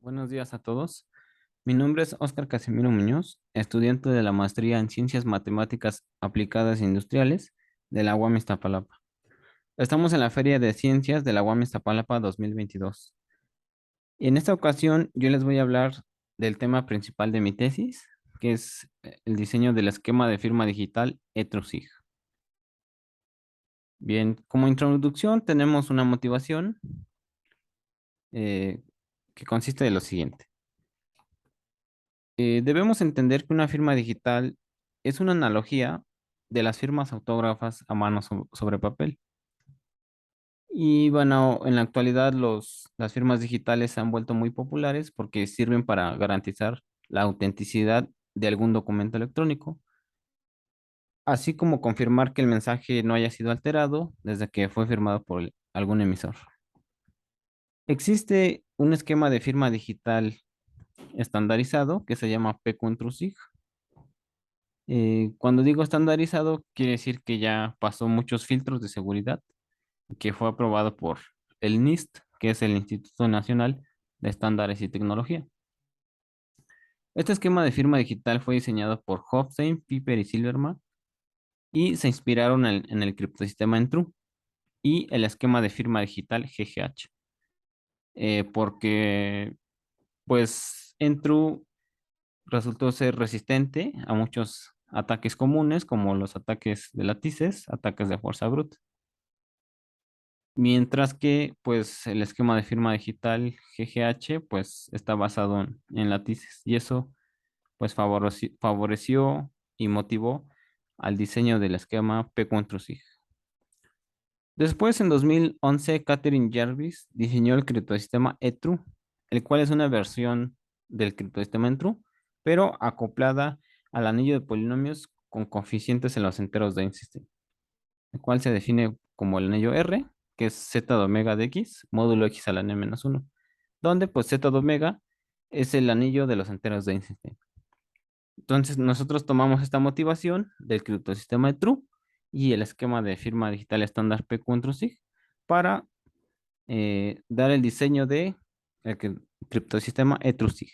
Buenos días a todos. Mi nombre es Óscar Casimiro Muñoz, estudiante de la maestría en Ciencias Matemáticas Aplicadas e Industriales de la UAM Iztapalapa. Estamos en la Feria de Ciencias de la UAM Iztapalapa 2022. Y en esta ocasión yo les voy a hablar del tema principal de mi tesis, que es el diseño del esquema de firma digital ETRUSIG. Bien, como introducción tenemos una motivación eh, que consiste de lo siguiente. Debemos entender que una firma digital es una analogía de las firmas autógrafas a mano sobre papel. Y bueno, en la actualidad las firmas digitales se han vuelto muy populares porque sirven para garantizar la autenticidad de algún documento electrónico, así como confirmar que el mensaje no haya sido alterado desde que fue firmado por algún emisor. Existe un esquema de firma digital estandarizado que se llama PQIntrusig. Cuando digo estandarizado, quiere decir que ya pasó muchos filtros de seguridad, que fue aprobado por el NIST, que es el Instituto Nacional de Estándares y Tecnología. Este esquema de firma digital fue diseñado por Hofstein, Piper y Silverman y se inspiraron en el criptosistema Entru y el esquema de firma digital GGH, porque pues Entru resultó ser resistente a muchos ataques comunes, como los ataques de látices, ataques de fuerza bruta. Mientras que, pues, el esquema de firma digital GGH, pues, está basado en látices. Y eso, pues, favoreció y motivó al diseño del esquema P4SIG. Después, en 2011, Catherine Jarvis diseñó el criptosistema ETRU, el cual es una versión del criptosistema ETRU, pero acoplada al anillo de polinomios con coeficientes en los enteros de Einstein, el cual se define como el anillo R, que es z de omega de x, módulo x a la n-1, donde pues z de omega es el anillo de los enteros de Einstein. Entonces nosotros tomamos esta motivación del criptosistema de True y el esquema de firma digital estándar PQ-SIG para dar el diseño de el criptosistema ETRUSIG.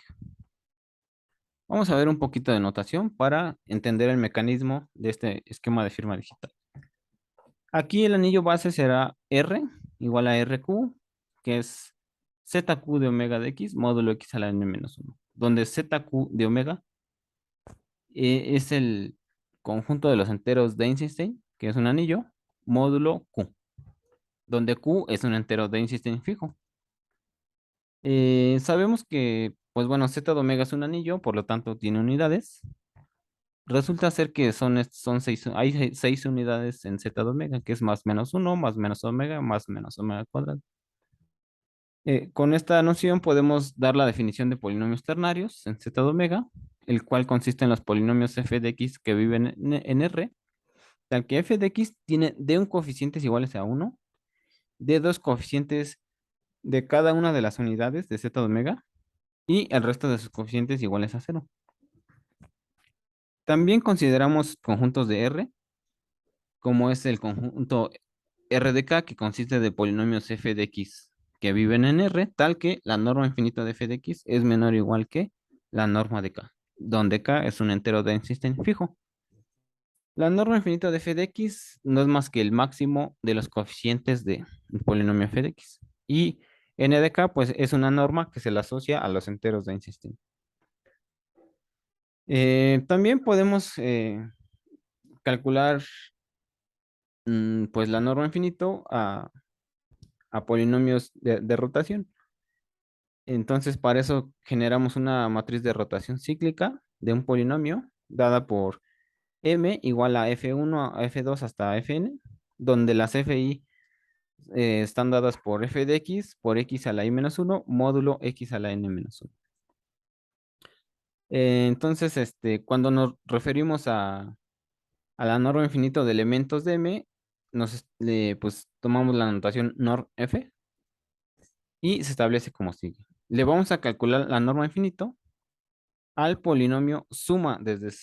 Vamos a ver un poquito de notación para entender el mecanismo de este esquema de firma digital. Aquí el anillo base será R igual a RQ, que es ZQ de omega de X módulo X a la n-1, donde ZQ de omega es el conjunto de los enteros de Einstein, que es un anillo, módulo Q, donde Q es un entero de Einstein fijo. Sabemos que, pues bueno, Z de omega es un anillo, por lo tanto tiene unidades. Resulta ser que hay seis unidades en Z de omega, que es más menos 1, más menos omega cuadrado. Con esta noción podemos dar la definición de polinomios ternarios en Z de omega, el cual consiste en los polinomios f de x que viven en R, tal que f de x tiene de un coeficientes iguales a 1, de dos coeficientes de cada una de las unidades de Z de omega y el resto de sus coeficientes iguales a 0. También consideramos conjuntos de R, como es el conjunto R de K, que consiste de polinomios f de x que viven en R, tal que la norma infinita de f de x es menor o igual que la norma de K, donde K es un entero de Einstein fijo. La norma infinita de f de x no es más que el máximo de los coeficientes del polinomio f de x. Y n de k, pues es una norma que se le asocia a los enteros de Einstein. También podemos calcular pues la norma infinito a polinomios de rotación. Entonces, para eso generamos una matriz de rotación cíclica de un polinomio dada por m igual a f1 a f2 hasta fn, donde las fi están dadas por f de x por x a la i-1 módulo x a la n-1. Entonces, cuando nos referimos a la norma infinito de elementos de m, pues tomamos la notación norf y se establece como sigue. Le vamos a calcular la norma infinito al polinomio suma desde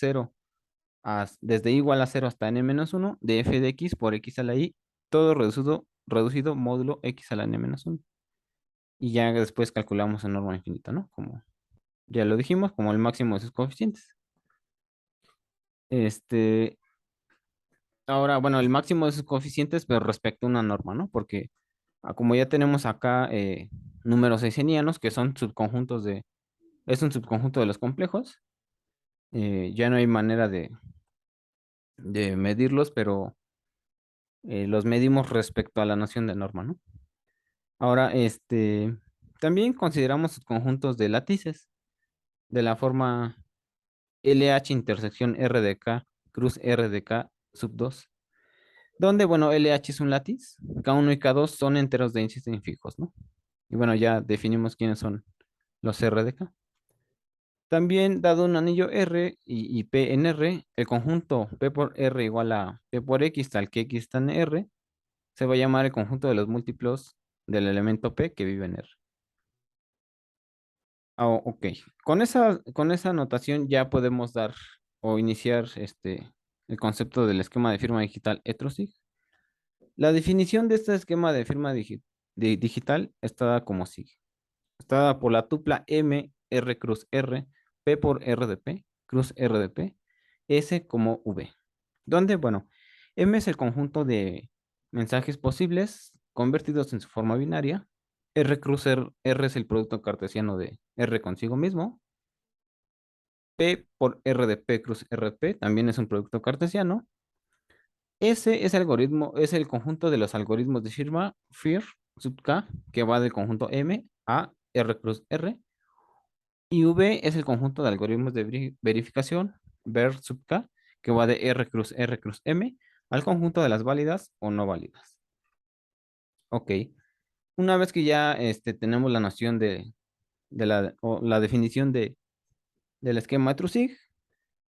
igual a 0 hasta n-1 de f de x por x a la i, todo reducido módulo x a la n-1. y ya después calculamos en norma infinita, ¿no? Como ya lo dijimos, como el máximo de sus coeficientes. Este, ahora, bueno, el máximo de sus coeficientes, pero respecto a una norma, ¿no? Porque como ya tenemos acá números eisenianos, que son subconjuntos es un subconjunto de los complejos, ya no hay manera de medirlos, pero los medimos respecto a la noción de norma, ¿no? Ahora, también consideramos subconjuntos de látices de la forma LH intersección R de K cruz R de K sub 2, donde, bueno, LH es un látiz, K1 y K2 son enteros de índices fijos, ¿no? Y bueno, ya definimos quiénes son los R de K. También, dado un anillo R y P en R, el conjunto P por R igual a P por X tal que X está en R, se va a llamar el conjunto de los múltiplos del elemento P que vive en R. Ok, con esa notación ya podemos dar o iniciar el concepto del esquema de firma digital ETROSIG. La definición de este esquema de firma digital está dada como sigue. Está dada por la tupla M, R cruz R, P por R de P, cruz R de P, S como V. Donde, bueno, M es el conjunto de mensajes posibles convertidos en su forma binaria. R cruz R es el producto cartesiano de R consigo mismo. P por R de P cruz R de P también es un producto cartesiano. S es algoritmo, es el conjunto de los algoritmos de firma FIR sub K, que va del conjunto M a R cruz R. Y V es el conjunto de algoritmos de verificación ver sub K, que va de R cruz M al conjunto de las válidas o no válidas. Ok. Una vez que ya tenemos la noción o la definición del esquema de TrueSig,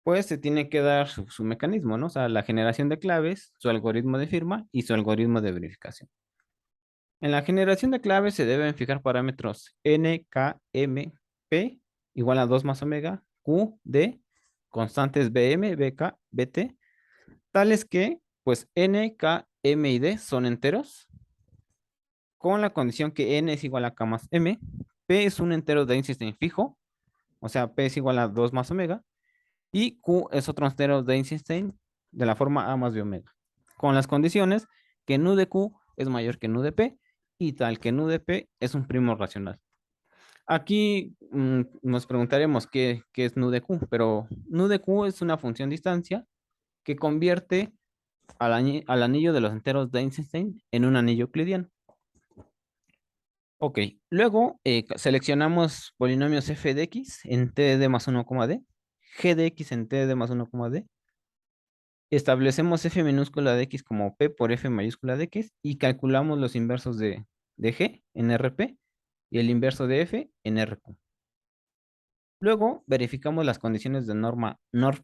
pues se tiene que dar su mecanismo, ¿no? O sea, la generación de claves, su algoritmo de firma y su algoritmo de verificación. En la generación de claves se deben fijar parámetros n, k, m, p igual a 2 más omega, q, d, constantes bm, bk, bt, tales que, pues, n, k, m y d son enteros, con la condición que n es igual a k más m, p es un entero de Einstein fijo, o sea, p es igual a 2 más omega, y q es otro entero de Einstein de la forma a más b omega, con las condiciones que nu de q es mayor que nu de p, y tal que nu de p es un primo racional. Aquí nos preguntaremos qué es nu de q, pero nu de q es una función distancia que convierte al anillo de los enteros de Einstein en un anillo euclidiano. Ok, luego seleccionamos polinomios f de x en t de más 1, d, g de x en t de más 1, d. Establecemos f minúscula de x como p por f mayúscula de x y calculamos los inversos de g en RP y el inverso de f en RQ. Luego verificamos las condiciones de norma norm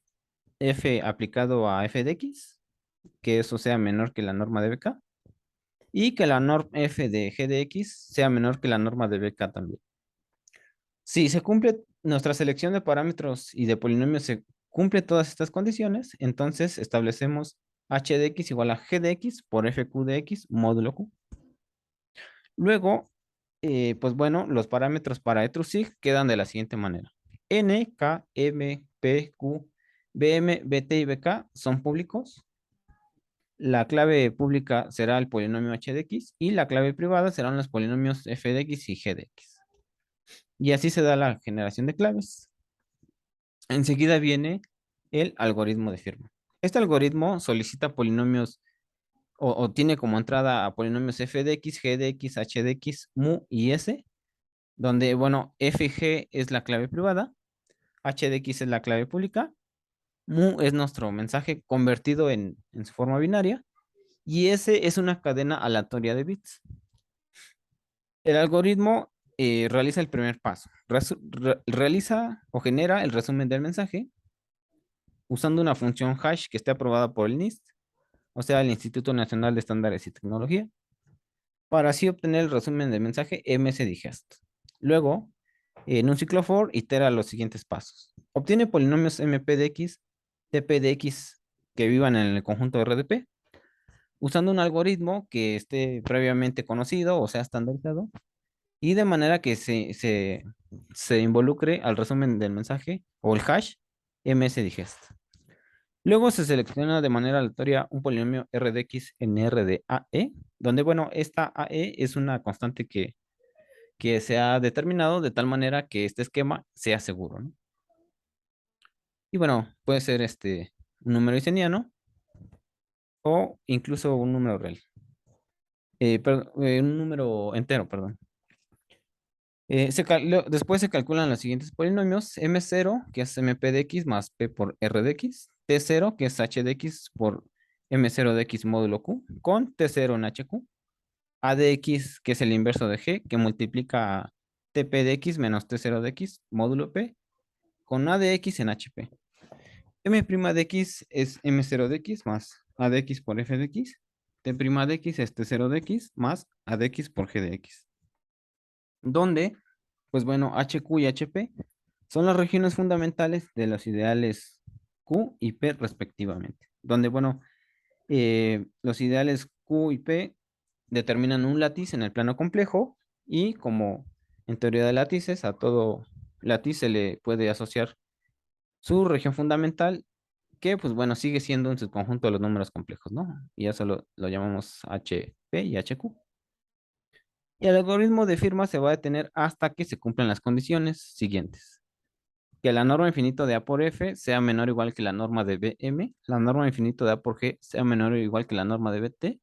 f aplicado a f de x, que eso sea menor que la norma de BK, y que la norm f de g de x sea menor que la norma de BK también. Si se cumple nuestra selección de parámetros y de polinomios, se cumple todas estas condiciones, entonces establecemos h de x igual a g de x por fq de x módulo q. Luego, pues bueno, los parámetros para ETRUSIG quedan de la siguiente manera. N, K, M, P, Q, BM, BT y BK son públicos. La clave pública será el polinomio h de x y la clave privada serán los polinomios f de x y g de x. Y así se da la generación de claves. Enseguida viene el algoritmo de firma. Este algoritmo solicita polinomios o tiene como entrada a polinomios f de x, g de x, h de x, mu y s, donde, bueno, f y g es la clave privada, h de x es la clave pública, mu es nuestro mensaje convertido en su forma binaria y s es una cadena aleatoria de bits. El algoritmo realiza el primer paso, realiza o genera el resumen del mensaje usando una función hash que esté aprobada por el NIST, o sea, el Instituto Nacional de Estándares y Tecnología, para así obtener el resumen del mensaje MSDigest. Luego, en un ciclo for, itera los siguientes pasos. Obtiene polinomios MP de X, TP de X que vivan en el conjunto RDP, usando un algoritmo que esté previamente conocido o sea estandarizado, y de manera que se involucre al resumen del mensaje o el hash msdigest. Luego se selecciona de manera aleatoria un polinomio R de X en R de AE, donde, bueno, esta AE es una constante que se ha determinado de tal manera que este esquema sea seguro, ¿no? Y bueno, puede ser un número iseniano o incluso un número real. Un número entero, perdón. Después se calculan los siguientes polinomios: M0, que es MP de X más P por R de X; T0, que es H de X por M0 de X módulo Q, con T0 en HQ; A de X, que es el inverso de G, que multiplica a TP de X menos T0 de X módulo P, con A de X en HP. M' de X es M0 de X más A de X por F de X. T' de X es T0 de X más A de X por G de X. Donde, pues bueno, HQ y HP son las regiones fundamentales de los ideales Q y P respectivamente. Donde, bueno, los ideales Q y P determinan un látiz en el plano complejo, y como en teoría de látices, a todo látiz se le puede asociar su región fundamental, que pues bueno, sigue siendo en su conjunto de los números complejos, ¿no? Y eso lo llamamos HP y HQ. Y el algoritmo de firma se va a detener hasta que se cumplan las condiciones siguientes: que la norma infinito de A por F sea menor o igual que la norma de BM, la norma infinito de A por G sea menor o igual que la norma de BT,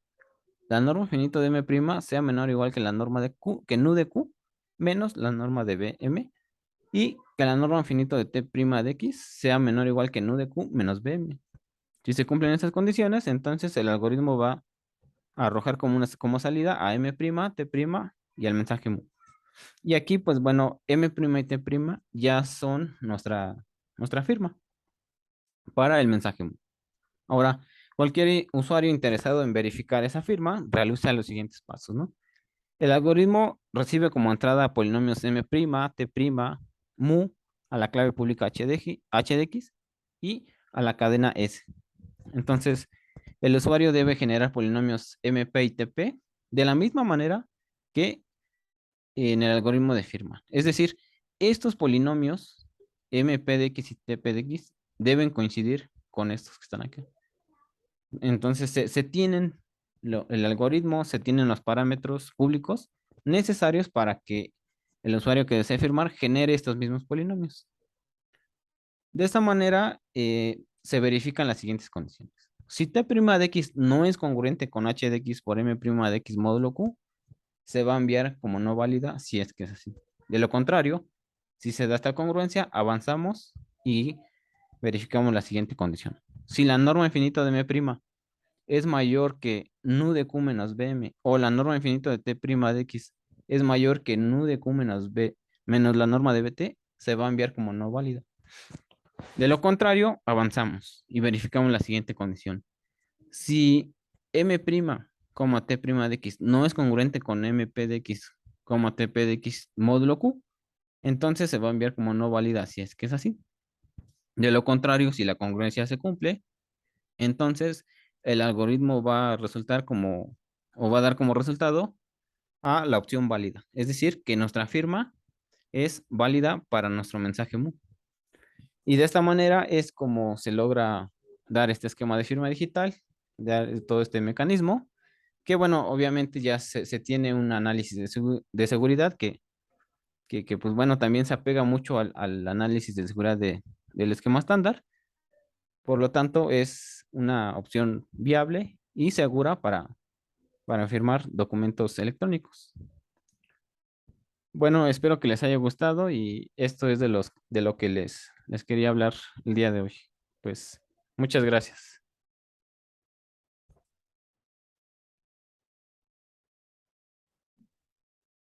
la norma infinito de M' sea menor o igual que la norma de Q, que nu de Q, menos la norma de BM, y que la norma infinito de T' de X sea menor o igual que nu de Q menos BM. Si se cumplen estas condiciones, entonces el algoritmo va a arrojar como salida a M', T' y al mensaje mu. Y aquí, pues bueno, M' y T' ya son nuestra firma para el mensaje mu. Ahora, cualquier usuario interesado en verificar esa firma realiza los siguientes pasos, ¿no? El algoritmo recibe como entrada polinomios M', T', mu, a la clave pública H de X y a la cadena S. Entonces, el usuario debe generar polinomios MP y TP de la misma manera que en el algoritmo de firma. Es decir, estos polinomios MP de X y TP de X deben coincidir con estos que están aquí. Entonces, se tienen el algoritmo, se tienen los parámetros públicos necesarios para que el usuario que desee firmar genere estos mismos polinomios. De esta manera, se verifican las siguientes condiciones. Si T' de X no es congruente con H de X por M' de X módulo Q, se va a enviar como no válida si es que es así. De lo contrario, si se da esta congruencia, avanzamos y verificamos la siguiente condición. Si la norma infinita de M' es mayor que nu de Q menos BM, o la norma infinita de T' de X es mayor que nu de Q menos B menos la norma de BT, se va a enviar como no válida. De lo contrario, avanzamos y verificamos la siguiente condición. Si M', T' de X no es congruente con MP de X, TP de X módulo Q, entonces se va a enviar como no válida si es que es así. De lo contrario, si la congruencia se cumple, entonces el algoritmo va a resultar como, o va a dar como resultado a la opción válida. Es decir, que nuestra firma es válida para nuestro mensaje mu. Y de esta manera es como se logra dar este esquema de firma digital, dar todo este mecanismo, que bueno, obviamente ya se tiene un análisis de seguridad que, pues bueno, también se apega mucho al análisis de seguridad del esquema estándar. Por lo tanto, es una opción viable y segura para firmar documentos electrónicos. Bueno, espero que les haya gustado, y esto es de lo que les quería hablar el día de hoy. Pues muchas gracias.